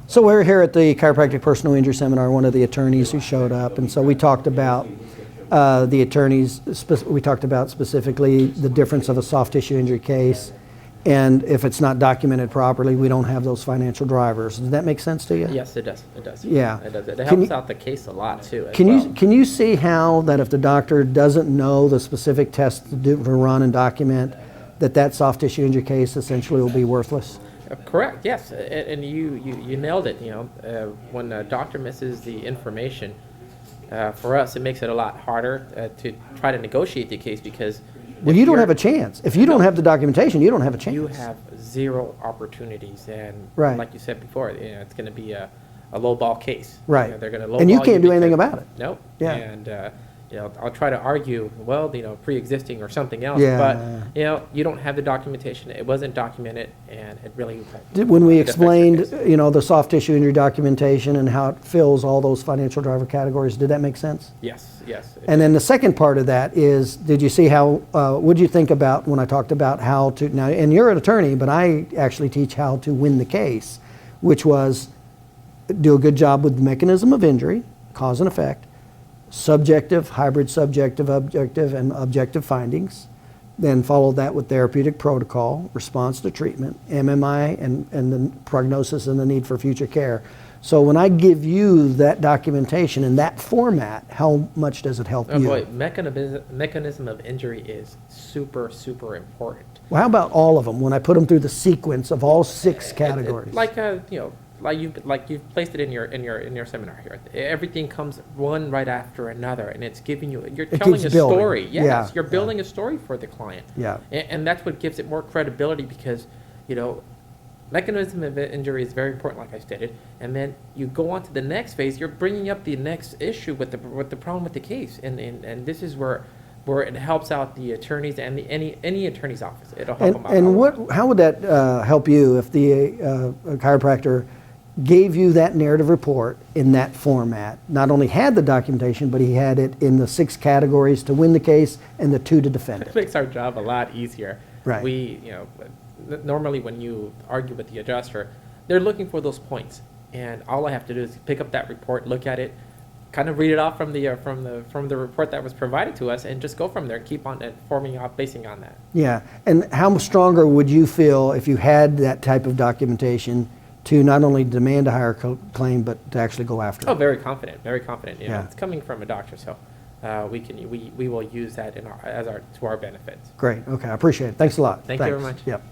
So we're here at the Chiropractic Personal Injury Seminar, one of the attorneys who showed up, and so we talked about the attorneys, we talked about specifically the difference of a soft tissue injury case, and if it's not documented properly, we don't have those financial drivers. Does that make sense to you? Yes, it does. It does. Yeah. It does. It helps out the case a lot too. Can you see how that if the doctor doesn't know the specific tests to run and document, that soft tissue injury case essentially will be worthless? Correct. Yes, and you nailed it. When a doctor misses the information, for us, it makes it a lot harder to try to negotiate the case because. Well, you don't have a chance. If you don't have the documentation, you don't have a chance. You have zero opportunities, and right. like you said before, it's going to be a low ball case. Right. They're going to low and you ball can't do anything about it. Nope. Yeah. And I'll try to argue, well, pre-existing or something else. Yeah. But you don't have the documentation. It wasn't documented, and it really. When we explained, the soft tissue injury documentation and how it fills all those financial driver categories, did that make sense? Yes. Yes. And then the second part of that is, did you see how? What did you think about when I talked about how to now? And you're an attorney, but I actually teach how to win the case, which was do a good job with the mechanism of injury, cause and effect. Subjective, hybrid subjective, objective, and objective findings. Then follow that with therapeutic protocol, response to treatment, MMI, and the prognosis and the need for future care. So when I give you that documentation in that format, how much does it help you? Boy, mechanism of injury is super, super important. Well, how about all of them? When I put them through the sequence of all 6 categories, like you've placed it in your seminar here. Everything comes one right after another, and it's giving you're telling a story. Yes, yeah, you're building a story for the client. Yeah, and that's what gives it more credibility because mechanism of injury is very important, like I stated. And then you go on to the next phase. You're bringing up the next issue with the problem with the case, and this is where it helps out the attorneys and any attorney's office. It'll help them out. And how would that help you if the chiropractor gave you that narrative report in that format, not only had the documentation, but he had it in the 6 categories to win the case and the 2 to defend it? It makes our job a lot easier. Right. Normally when you argue with the adjuster, they're looking for those points, and all I have to do is pick up that report, look at it, kind of read it off from the report that was provided to us, and just go from there. Keep on forming off, basing on that. Yeah, and how stronger would you feel if you had that type of documentation to not only demand a higher claim, but to actually go after it? Oh, very confident, very confident. Yeah. It's coming from a doctor, so we will use that to our benefits. Great. Okay, I appreciate it. Thanks a lot. Thank you very much. Yep.